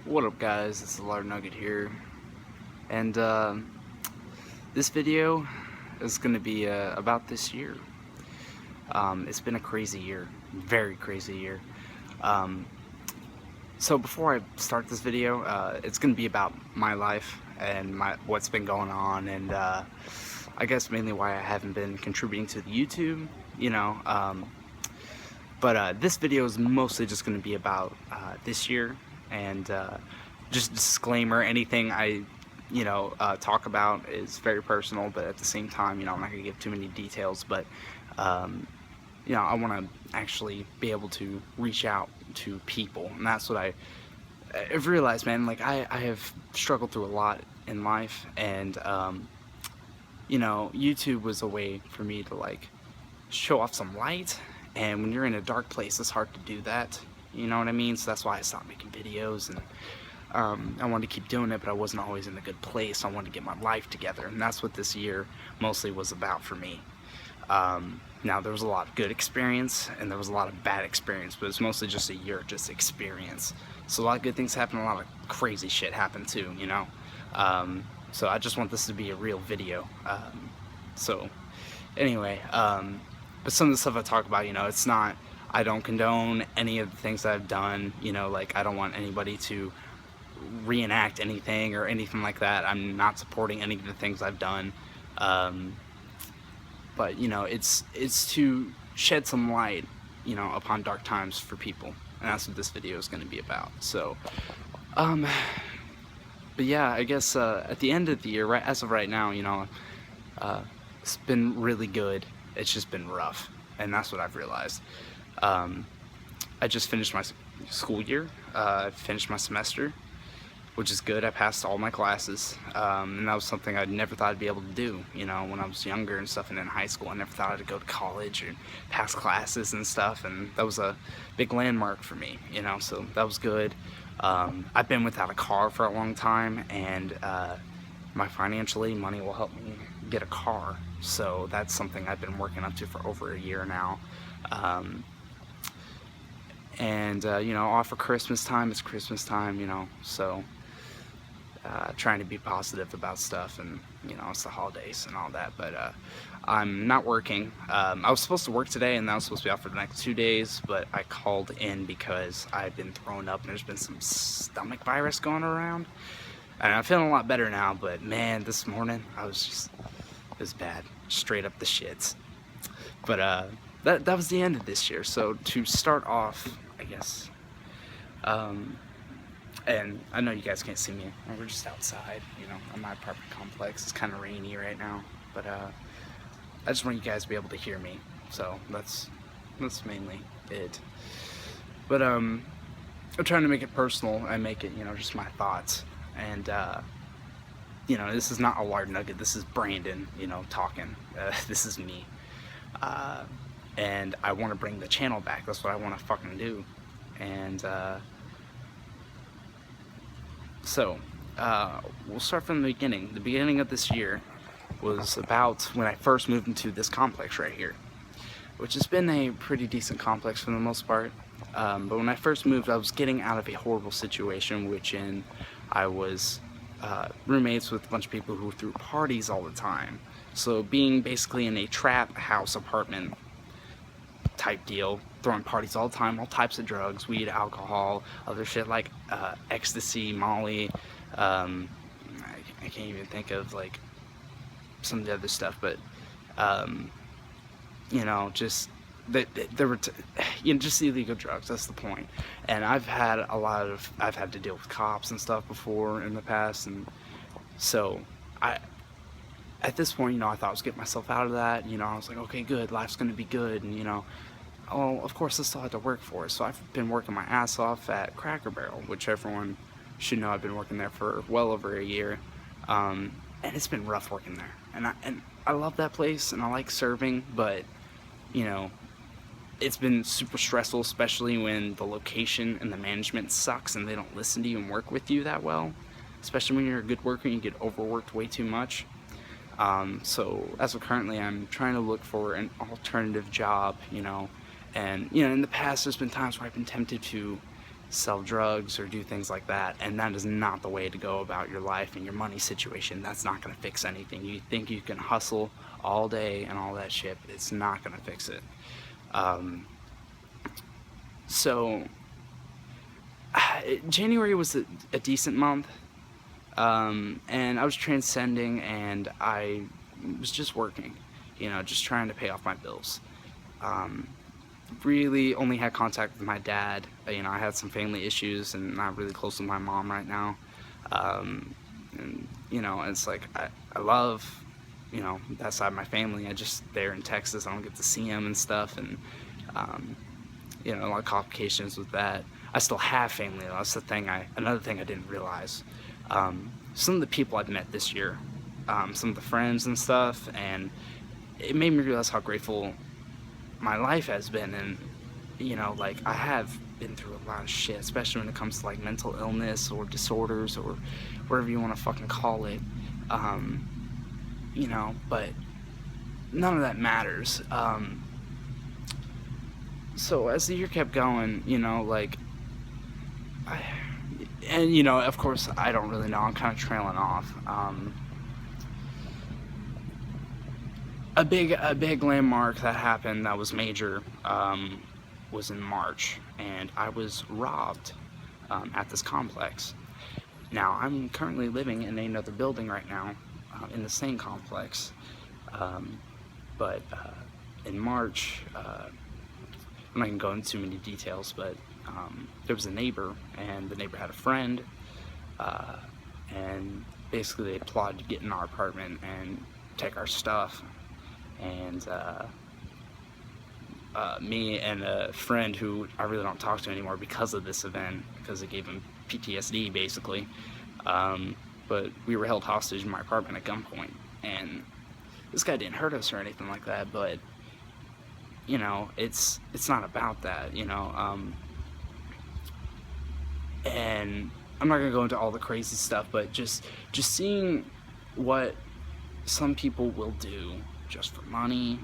What up, guys? It's ALardNugget here, and this video is going to be about this year. It's been a crazy year, very crazy year. Um, so before I start this video, it's going to be about my life and what's been going on, and I guess mainly why I haven't been contributing to the YouTube, you know. But this video is mostly just going to be about this year, and just disclaimer, anything I talk about is very personal, but at the same time, I'm not going to give too many details, but I want to actually be able to reach out to people, and that's what I've realized, man. Like, I have struggled through a lot in life, and YouTube was a way for me to, like, show off some light. And when you're in a dark place, it's hard to do that, you know what I mean? So that's why I stopped making videos, and I wanted to keep doing it, but I wasn't always in a good place. I wanted to get my life together, and that's what this year mostly was about for me. Now, there was a lot of good experience, and there was a lot of bad experience, but it's mostly just a year of just experience. So a lot of good things happened, a lot of crazy shit happened too, you know? So I just want this to be a real video. So anyway, but some of the stuff I talk about, it's not, I don't condone any of the things that I've done, like, I don't want anybody to reenact anything or anything like that. I'm not supporting any of the things I've done. But, it's to shed some light, upon dark times for people. And that's what this video is going to be about. So, but yeah, I guess, at the end of the year, right, as of right now, it's been really good. It's just been rough, and that's what I've realized. I just finished my school year. I finished my semester, which is good. I passed all my classes, and that was something I never thought I'd be able to do, when I was younger and stuff, and in high school. I never thought I'd go to college or pass classes and stuff, and that was a big landmark for me, so that was good. I've been without a car for a long time, and money will help me get a car, so that's something I've been working up to for over a year now. Off for Christmas time, it's Christmas time, so trying to be positive about stuff, and it's the holidays and all that, but I'm not working. I was supposed to work today, and I was supposed to be out for the next 2 days, but I called in because I've been thrown up, and there's been some stomach virus going around, and I'm feeling a lot better now, but man, this morning it was bad, straight up the shits. But that was the end of this year. So to start off, I guess, and I know you guys can't see me, we're just outside, on my apartment complex. It's kind of rainy right now, but I just want you guys to be able to hear me, so that's mainly it. But I'm trying to make it personal and make it, just my thoughts. And this is not ALardNugget, this is Brandon, talking. This is me. And I want to bring the channel back. That's what I want to fucking do. And so we'll start from the beginning. The beginning of this year was about when I first moved into this complex right here, which has been a pretty decent complex for the most part. But when I first moved, I was getting out of a horrible situation, I was roommates with a bunch of people who threw parties all the time. So being basically in a trap house apartment type deal, throwing parties all the time, all types of drugs, weed, alcohol, other shit like ecstasy, Molly, I can't even think of like some of the other stuff, but just there were just illegal drugs. That's the point. And I've had to deal with cops and stuff before in the past, and so at this point, I thought I was getting myself out of that. I was like, okay, good, life's gonna be good, and of course I still had to work for it. So I've been working my ass off at Cracker Barrel, which everyone should know. I've been working there for well over a year, and it's been rough working there. And I love that place, and I like serving, but it's been super stressful, especially when the location and the management sucks and they don't listen to you and work with you that well. Especially when you're a good worker and you get overworked way too much. So as of currently, I'm trying to look for an alternative job, and in the past there's been times where I've been tempted to sell drugs or do things like that, and that is not the way to go about your life and your money situation. That's not going to fix anything. You think you can hustle all day and all that shit, but it's not going to fix it. So January was a decent month, and I was transcending, and I was just working, just trying to pay off my bills. Really only had contact with my dad. I had some family issues and not really close with my mom right now. And it's like I love, that side of my family. They're in Texas. I don't get to see them and stuff, and a lot of complications with that. I still have family though. That's the thing. Another thing I didn't realize. Some of the people I've met this year, some of the friends and stuff, and it made me realize how grateful my life has been. And I have been through a lot of shit, especially when it comes to like mental illness or disorders or whatever you want to fucking call it. But none of that matters. So as the year kept going, of course I don't really know, I'm kind of trailing off. A big landmark that happened that was major was in March, and I was robbed at this complex. Now, I'm currently living in another building right now in the same complex, but in March, I'm not going to go into too many details, but there was a neighbor, and the neighbor had a friend, and basically they plotted to get in our apartment and take our stuff. And me and a friend who I really don't talk to anymore because of this event, because it gave him PTSD basically, but we were held hostage in my apartment at gunpoint, and this guy didn't hurt us or anything like that, but it's not about that, and I'm not gonna go into all the crazy stuff, but just seeing what some people will do just for money,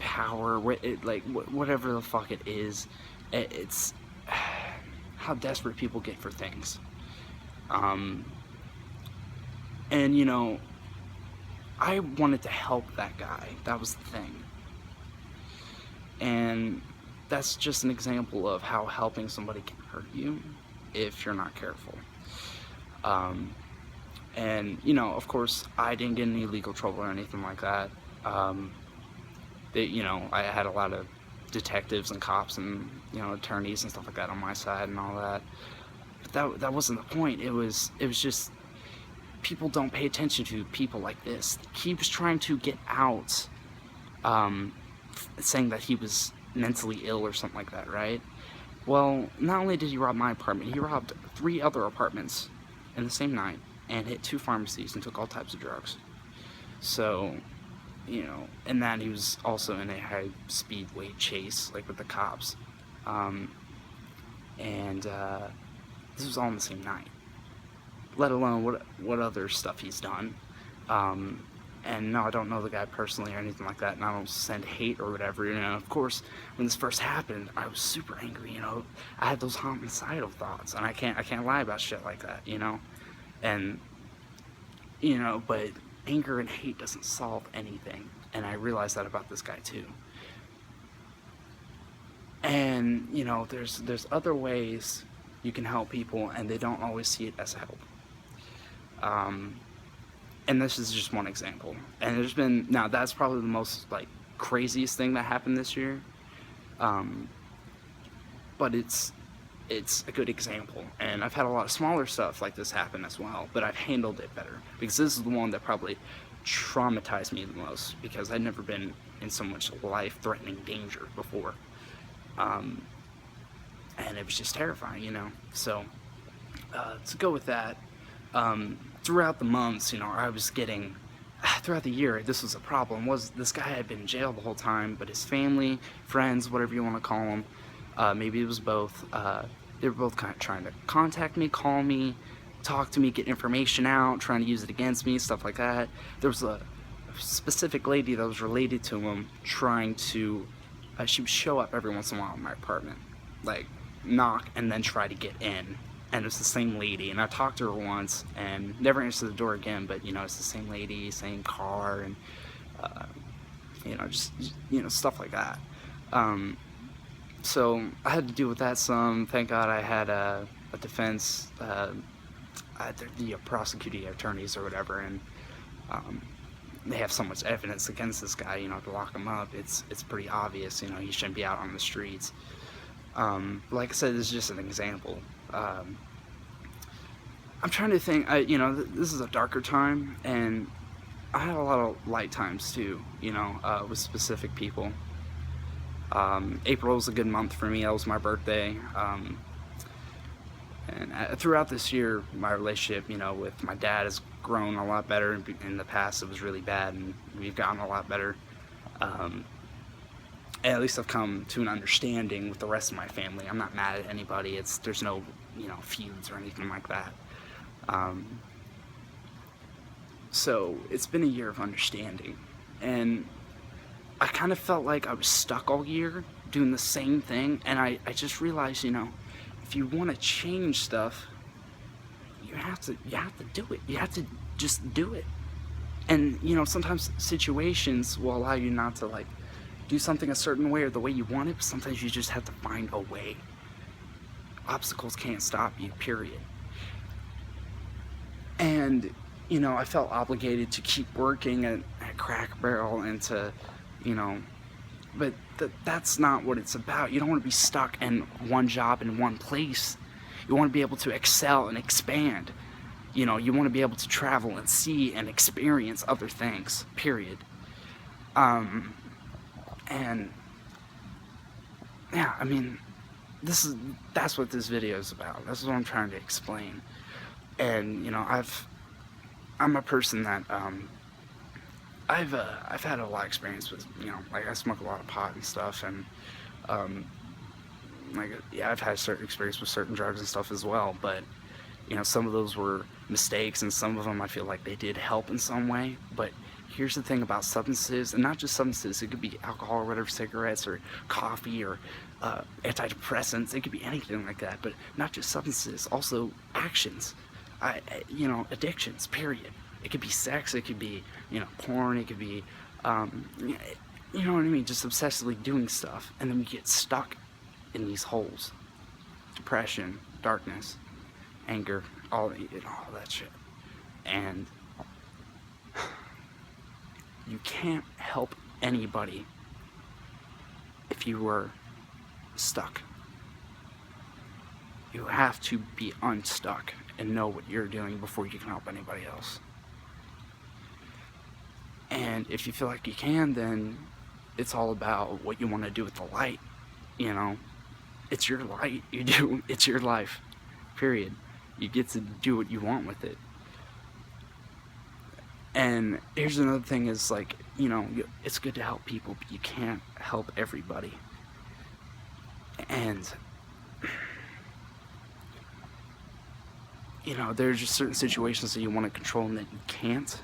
power, whatever the fuck it is. It's how desperate people get for things. And I wanted to help that guy. That was the thing. And that's just an example of how helping somebody can hurt you if you're not careful. And of course I didn't get in any legal trouble or anything like that. I had a lot of detectives and cops and attorneys and stuff like that on my side and all that, but that wasn't the point. It was just people don't pay attention to people like this. He was trying to get out, saying that he was mentally ill or something like that, right? Well, not only did he rob my apartment, he robbed 3 other apartments in the same night, and hit 2 pharmacies and took all types of drugs. So, and that he was also in a high-speed weight chase, with the cops. This was all in the same night. Let alone what other stuff he's done. And no, I don't know the guy personally or anything like that, and I don't send hate or whatever. Of course, when this first happened, I was super angry. I had those homicidal thoughts, and I can't lie about shit like that. And but anger and hate doesn't solve anything, and I realized that about this guy too. And there's other ways you can help people, and they don't always see it as help. And this is just one example. And there's been, now that's probably the most craziest thing that happened this year. But it's a good example. And I've had a lot of smaller stuff like this happen as well, but I've handled it better, because this is the one that probably traumatized me the most, because I'd never been in so much life-threatening danger before. And it was just terrifying, So, to go with that, throughout the months, I was getting, throughout the year, this was a problem, was this guy had been in jail the whole time, but his family, friends, whatever you want to call them, maybe it was both, they were both kind of trying to contact me, call me, talk to me, get information out, trying to use it against me, stuff like that. There was a specific lady that was related to him trying to, she would show up every once in a while in my apartment, knock and then try to get in. And it's the same lady, and I talked to her once and never answered the door again, but you know, it's the same lady, same car, and you know, just you know, stuff like that. So I had to deal with that some. Thank God I had a defense, the prosecuting attorneys or whatever, and they have so much evidence against this guy, you know, to lock him up. It's pretty obvious, you know, he shouldn't be out on the streets. Like I said, this is just an example. I'm trying to think, you know, this is a darker time, and I had a lot of light times too, you know, with specific people. April was a good month for me. That was my birthday. And throughout this year, my relationship, you know, with my dad has grown a lot better. In the past, it was really bad, and we've gotten a lot better. And at least I've come to an understanding with the rest of my family. I'm not mad at anybody. There's no, you know, feuds or anything like that. So it's been a year of understanding, and I kind of felt like I was stuck all year doing the same thing, and I just realized, you know, if you want to change stuff, you have to do it. You have to just do it. And you know, sometimes situations will allow you not to like do something a certain way or the way you want it, but sometimes you just have to find a way. Obstacles can't stop you, period. And you know, I felt obligated to keep working at Cracker Barrel and to, you know, but that's not what it's about. You don't want to be stuck in one job in one place. You want to be able to excel and expand. You know, you want to be able to travel and see and experience other things, period. And yeah, I mean, that's what this video is about. That's what I'm trying to explain. And you know, I'm a person that I've had a lot of experience with, you know, like I smoke a lot of pot and stuff, and like, yeah, I've had certain experience with certain drugs and stuff as well, but you know, some of those were mistakes, and some of them I feel like they did help in some way. But here's the thing about substances, and not just substances, it could be alcohol or whatever, cigarettes or coffee or antidepressants, it could be anything like that, but not just substances, also actions, you know, addictions, period. It could be sex, it could be, you know, porn, it could be, you know what I mean, just obsessively doing stuff, and then you get stuck in these holes. Depression, darkness, anger, all that shit. And you can't help anybody if you were stuck. You have to be unstuck and know what you're doing before you can help anybody else. And if you feel like you can, then it's all about what you want to do with the light. You know, it's your light. It's your life, period. You get to do what you want with it. And here's another thing is, like, you know, it's good to help people, but you can't help everybody. And you know, there's just certain situations that you want to control and that you can't.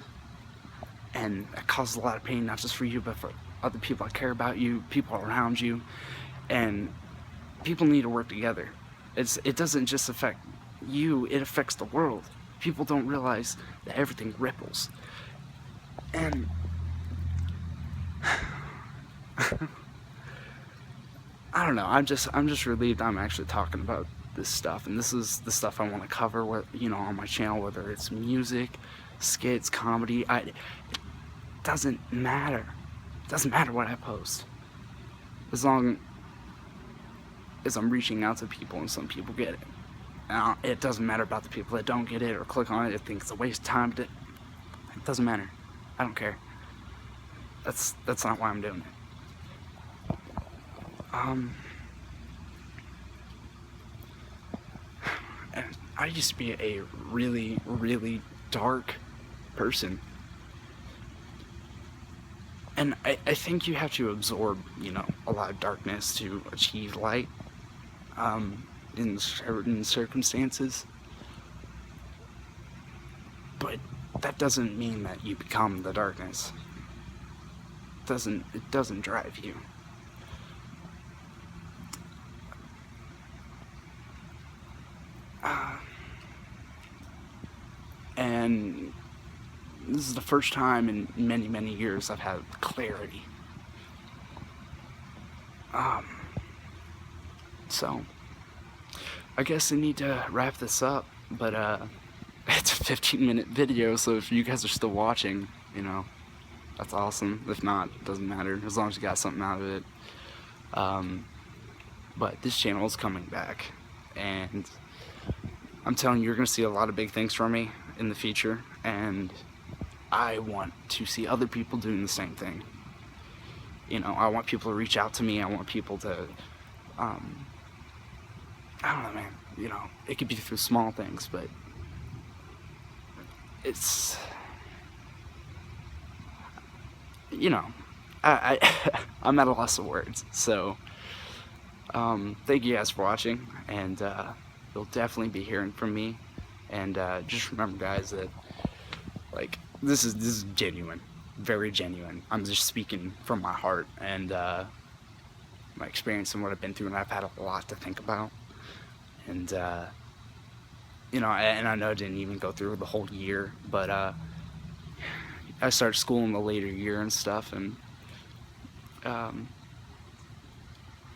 And it causes a lot of pain, not just for you, but for other people that care about you, people around you. And people need to work together. It doesn't just affect you, it affects the world. People don't realize that everything ripples. And I don't know, I'm just relieved I'm actually talking about this stuff, and this is the stuff I want to cover, you know, on my channel, whether it's music, skits, comedy. It doesn't matter. It doesn't matter what I post, as long as I'm reaching out to people and some people get it. Now, it doesn't matter about the people that don't get it or click on it. I think it's a waste of time. It doesn't matter. I don't care. That's not why I'm doing it. And I used to be a really, really dark person. And I think you have to absorb, you know, a lot of darkness to achieve light, in certain circumstances. But that doesn't mean that you become the darkness. It doesn't drive you. And this is the first time in many, many years I've had clarity. So I guess I need to wrap this up, but it's a 15-minute video, so if you guys are still watching, you know, that's awesome. If not, it doesn't matter, as long as you got something out of it. But this channel is coming back, and I'm telling you, you're going to see a lot of big things from me in the future, and I want to see other people doing the same thing. You know, I want people to reach out to me. I want people to, I don't know, man. You know, it could be through small things, but it's, you know, I'm at a loss of words. So, thank you guys for watching, and you'll definitely be hearing from me. And just remember, guys, that like this is genuine, very genuine. I'm just speaking from my heart and my experience and what I've been through, and I've had a lot to think about. And you know, and I know I didn't even go through the whole year, but I started school in the later year and stuff, and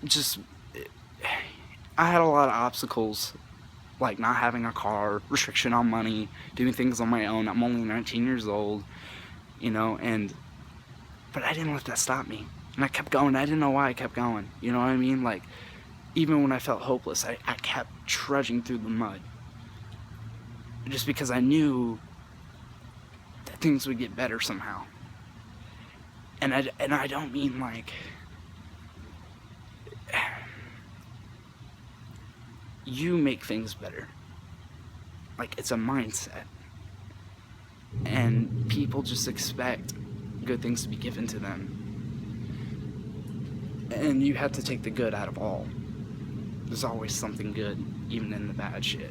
just I had a lot of obstacles, like not having a car, restriction on money, doing things on my own. I'm only 19 years old, you know, but I didn't let that stop me, and I kept going. I didn't know why I kept going, you know what I mean? Like, even when I felt hopeless, I kept trudging through the mud, just because I knew that things would get better somehow. And I don't mean like, you make things better. Like, it's a mindset. And people just expect good things to be given to them. And you have to take the good out of all. There's always something good, even in the bad shit.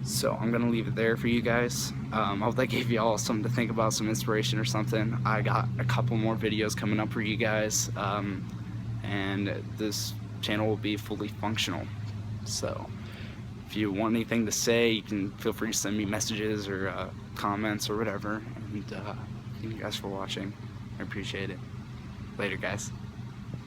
So I'm gonna leave it there for you guys. I hope that gave you all something to think about, some inspiration or something. I got a couple more videos coming up for you guys, and this channel will be fully functional. So if you want anything to say, you can feel free to send me messages or comments or whatever. And thank you guys for watching. I appreciate it. Later, guys.